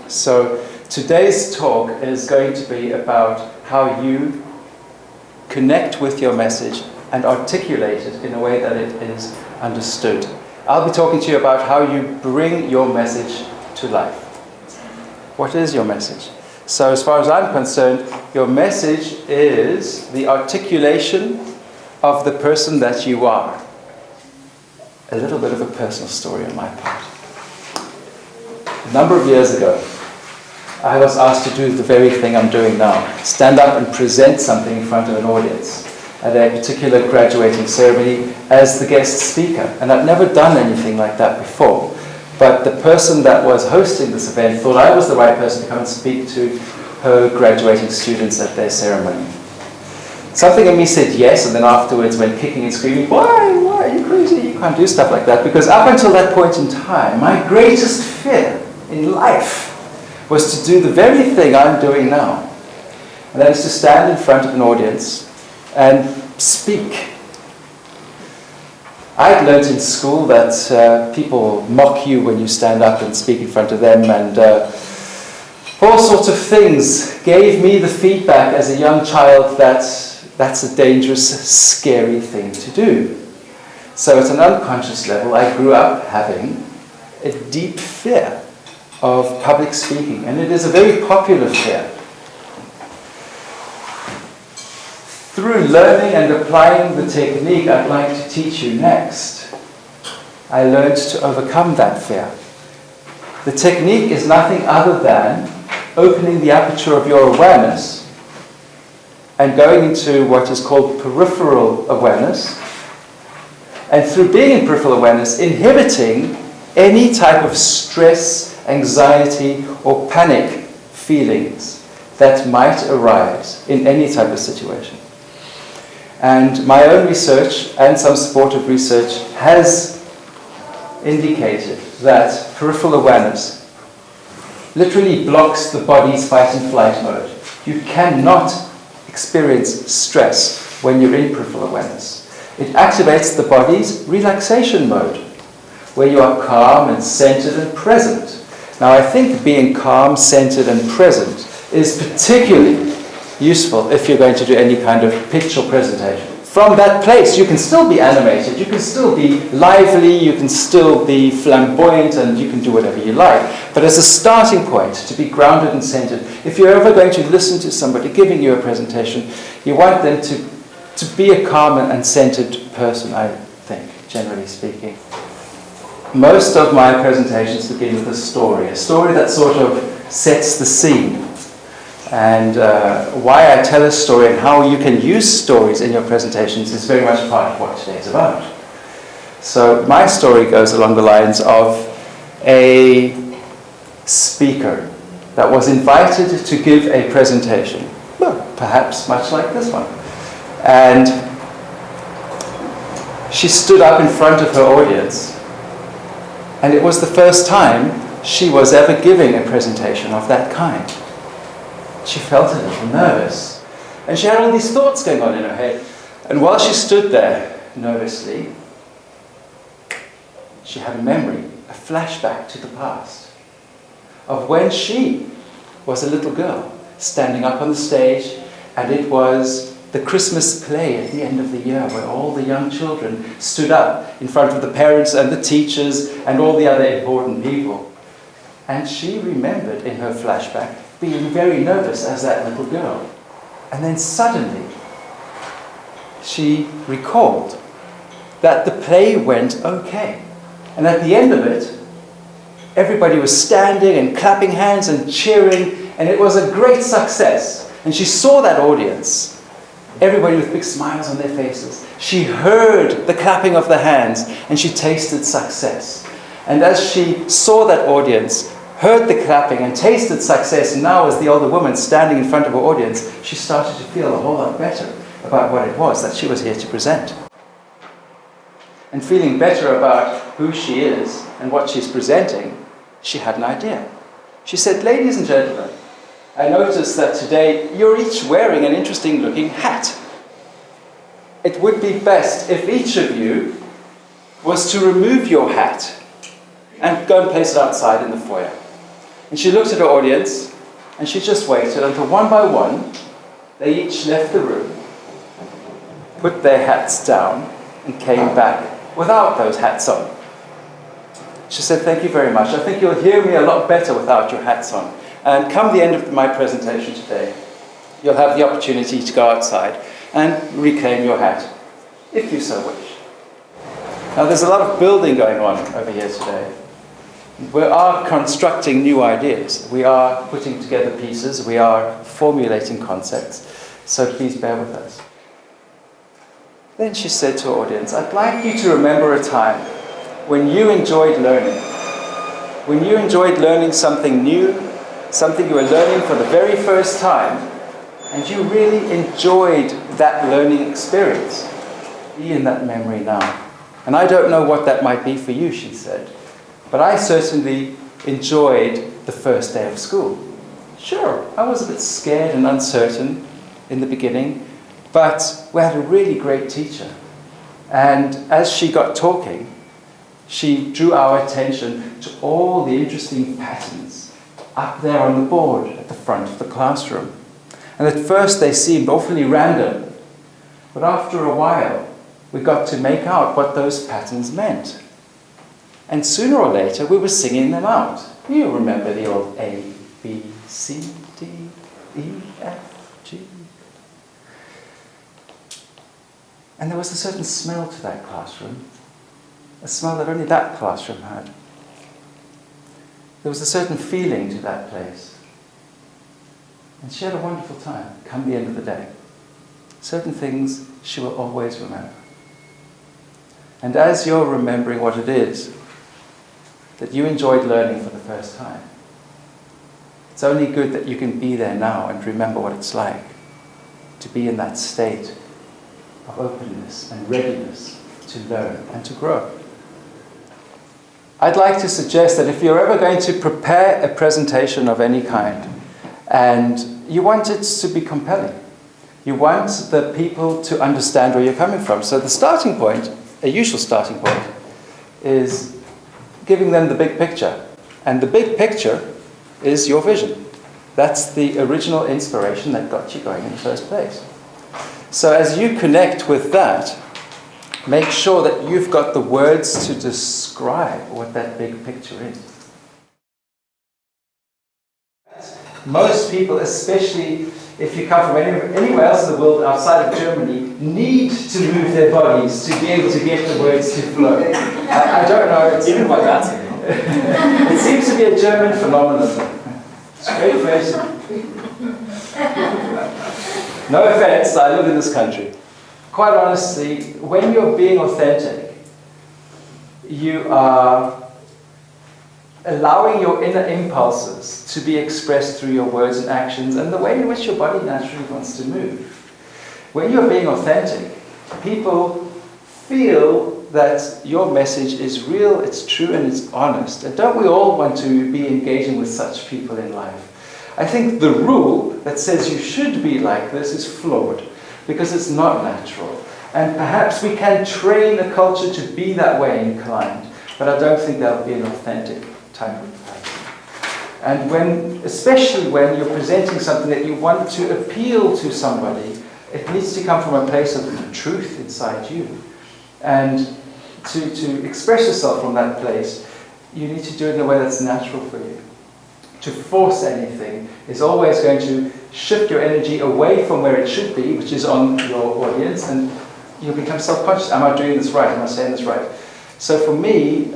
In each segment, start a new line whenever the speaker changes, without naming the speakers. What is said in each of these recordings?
So today's talk is going to be about how you connect with your message and articulate it in a way that it is understood. I'll be talking to you about how you bring your message to life. What is your message? So as far as I'm concerned, your message is the articulation of the person that you are. A little bit of a personal story on my part. A number of years ago, I was asked to do the very thing I'm doing now. Stand up and present something in front of an audience at a particular graduating ceremony as the guest speaker. And I'd never done anything like that before. But the person that was hosting this event thought I was the right person to come and speak to her graduating students at their ceremony. Something in me said yes, and then afterwards went kicking and screaming, why, are you crazy? You can't do stuff like that. Because up until that point in time, my greatest fear in life was to do the very thing I'm doing now. And that is to stand in front of an audience and speak. I'd learned in school that people mock you when you stand up and speak in front of them, and all sorts of things gave me the feedback as a young child that that's a dangerous, scary thing to do. So at an unconscious level, I grew up having a deep fear of public speaking, and it is a very popular fear. Through learning and applying the technique I'd like to teach you next, I learned to overcome that fear. The technique is nothing other than opening the aperture of your awareness and going into what is called peripheral awareness, and through being in peripheral awareness, inhibiting any type of stress, anxiety, or panic feelings that might arise in any type of situation. And my own research and some supportive research has indicated that peripheral awareness literally blocks the body's fight and flight mode. You cannot experience stress when you're in peripheral awareness. It activates the body's relaxation mode, where you are calm and centered and present. Now, I think being calm, centered, and present is particularly useful if you're going to do any kind of picture presentation. From that place, you can still be animated, you can still be lively, you can still be flamboyant, and you can do whatever you like. But as a starting point, to be grounded and centered, if you're ever going to listen to somebody giving you a presentation, you want them to be a calm and centered person, I think, generally speaking. Most of my presentations begin with a story that sort of sets the scene. And why I tell a story and how you can use stories in your presentations is very much part of what today is about. So my story goes along the lines of a speaker that was invited to give a presentation, well, perhaps much like this one. And she stood up in front of her audience, and it was the first time she was ever giving a presentation of that kind. She felt a little nervous. And she had all these thoughts going on in her head. And while she stood there nervously, she had a memory, a flashback to the past of when she was a little girl standing up on the stage, and it was the Christmas play at the end of the year where all the young children stood up in front of the parents and the teachers and all the other important people. And she remembered in her flashback being very nervous as that little girl. And then suddenly, she recalled that the play went okay. And at the end of it, everybody was standing and clapping hands and cheering, and it was a great success. And she saw that audience, everybody with big smiles on their faces. She heard the clapping of the hands, and she tasted success. And as she saw that audience, heard the clapping and tasted success, and now as the older woman standing in front of her audience, she started to feel a whole lot better about what it was that she was here to present. And feeling better about who she is and what she's presenting, she had an idea. She said, "Ladies and gentlemen, I noticed that today you're each wearing an interesting looking hat. It would be best if each of you was to remove your hat and go and place it outside in the foyer. And she looked at her audience, and she just waited until one by one, they each left the room, put their hats down, and came back without those hats on. She said, "Thank you very much. I think you'll hear me a lot better without your hats on. And come the end of my presentation today, you'll have the opportunity to go outside and reclaim your hat, if you so wish." Now, there's a lot of building going on over here today. We are constructing new ideas. We are putting together pieces. We are formulating concepts. So please bear with us. Then she said to her audience, "I'd like you to remember a time when you enjoyed learning. When you enjoyed learning something new, something you were learning for the very first time, and you really enjoyed that learning experience. Be in that memory now." And I don't know what that might be for you, she said, but I certainly enjoyed the first day of school. Sure, I was a bit scared and uncertain in the beginning, but we had a really great teacher. And as she got talking, she drew our attention to all the interesting patterns up there on the board at the front of the classroom. And at first they seemed awfully random, but after a while we got to make out what those patterns meant. And sooner or later we were singing them out. You remember the old A, B, C, D, E, F, G. And there was a certain smell to that classroom, a smell that only that classroom had. There was a certain feeling to that place. And she had a wonderful time, come the end of the day. Certain things she will always remember. And as you're remembering what it is that you enjoyed learning for the first time, it's only good that you can be there now and remember what it's like to be in that state of openness and readiness to learn and to grow. I'd like to suggest that if you're ever going to prepare a presentation of any kind, and you want it to be compelling, you want the people to understand where you're coming from. So the starting point, a usual starting point, is giving them the big picture. And the big picture is your vision. That's the original inspiration that got you going in the first place. So as you connect with that, make sure that you've got the words to describe what that big picture is. Most people, especially if you come from anywhere else in the world outside of Germany, need to move their bodies to be able to get the words to flow. I don't know.
Even by that.
It seems to be a German phenomenon. It's very crazy. No offense, I live in this country. Quite honestly, when you're being authentic, you are allowing your inner impulses to be expressed through your words and actions and the way in which your body naturally wants to move. When you're being authentic, people feel that your message is real, it's true, and it's honest. And don't we all want to be engaging with such people in life? I think the rule that says you should be like this is flawed, because it's not natural. And perhaps we can train a culture to be that way inclined, but I don't think that would be an authentic type of person. And especially when you're presenting something that you want to appeal to somebody, it needs to come from a place of truth inside you. And to express yourself from that place, you need to do it in a way that's natural for you. To force anything is always going to shift your energy away from where it should be, which is on your audience, and you'll become self-conscious. Am I doing this right? Am I saying this right? So for me,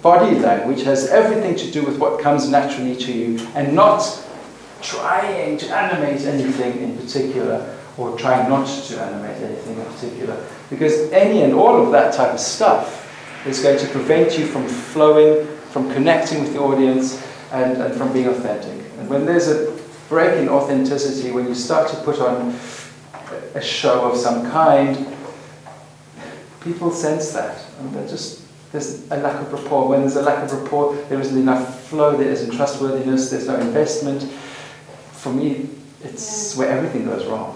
body language has everything to do with what comes naturally to you, and not trying to animate anything in particular, or trying not to animate anything in particular, because any and all of that type of stuff is going to prevent you from flowing, from connecting with the audience, and from being authentic. And when there's a break in authenticity, when you start to put on a show of some kind, people sense that. And there's a lack of rapport. When there's a lack of rapport, there isn't enough flow, there isn't trustworthiness, there's no investment. For me, it's where everything goes wrong.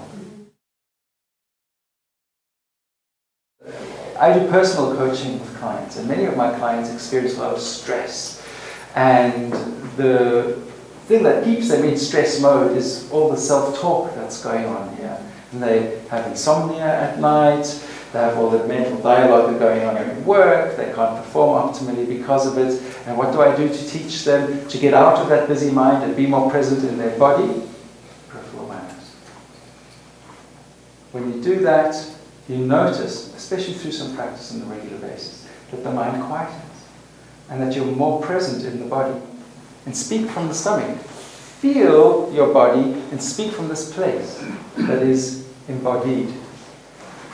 I do personal coaching with clients, and many of my clients experience a lot of stress And the thing that keeps them in stress mode is all the self-talk that's going on here. And they have insomnia at night, they have all the mental dialogue going on at work, they can't perform optimally because of it. And what do I do to teach them to get out of that busy mind and be more present in their body? Peripheral awareness. When you do that, you notice, especially through some practice on a regular basis, that the mind quietens and that you're more present in the body. And speak from the stomach. Feel your body and speak from this place that is embodied.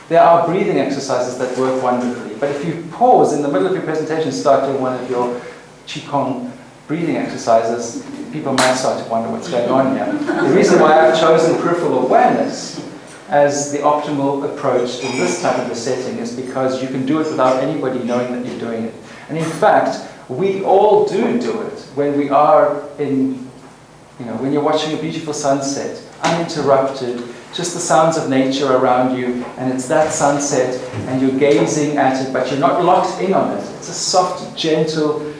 There are breathing exercises that work wonderfully, but if you pause in the middle of your presentation, start doing one of your Qigong breathing exercises, people might start to wonder what's going on here. The reason why I've chosen peripheral awareness as the optimal approach in this type of a setting is because you can do it without anybody knowing that you're doing it. And in fact, we all do it when we are in, when you're watching a beautiful sunset, uninterrupted, just the sounds of nature around you, and it's that sunset, and you're gazing at it, but you're not locked in on it. It's a soft, gentle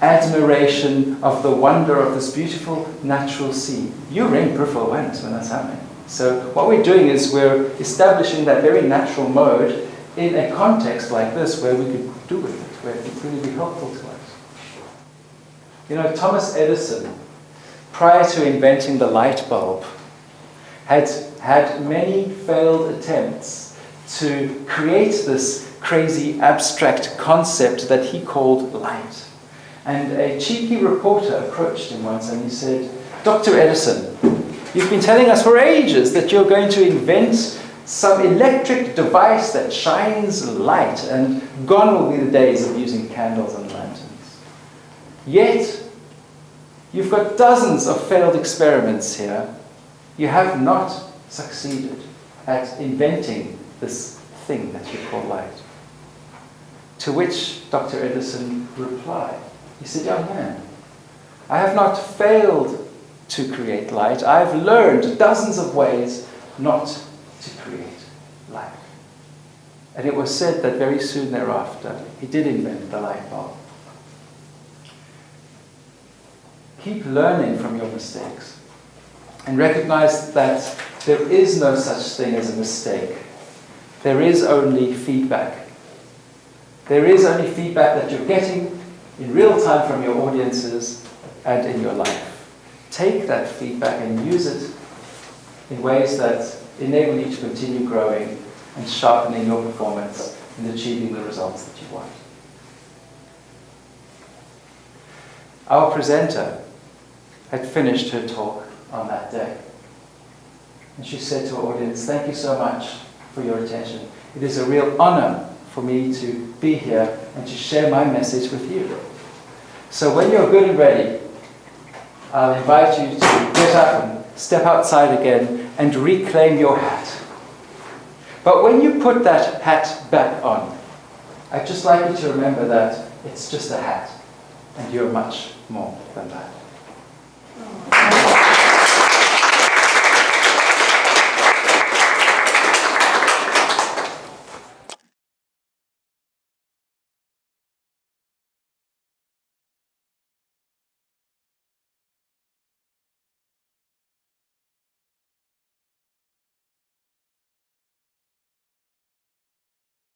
admiration of the wonder of this beautiful natural scene. You're in peripheral awareness when that's happening. So what we're doing is we're establishing that very natural mode in a context like this where we could do with it, where it could really be helpful to us. Thomas Edison, prior to inventing the light bulb, had many failed attempts to create this crazy abstract concept that he called light. And a cheeky reporter approached him once and he said, "Dr. Edison, you've been telling us for ages that you're going to invent some electric device that shines light, and gone will be the days of using candles and lanterns. Yet, you've got dozens of failed experiments here. You have not succeeded at inventing this thing that you call light." To which Dr. Edison replied, he said, "Young man, I have not failed to create light. I've learned dozens of ways not to create light." And it was said that very soon thereafter, he did invent the light bulb. Keep learning from your mistakes and recognize that there is no such thing as a mistake. There is only feedback. There is only feedback that you're getting in real time from your audiences and in your life. Take that feedback and use it in ways that enable you to continue growing and sharpening your performance and achieving the results that you want. Our presenter had finished her talk on that day. And she said to her audience, "Thank you so much for your attention. It is a real honor for me to be here and to share my message with you. So when you're good and ready, I'll invite you to get up and step outside again and reclaim your hat. But when you put that hat back on, I'd just like you to remember that it's just a hat and you're much more than that."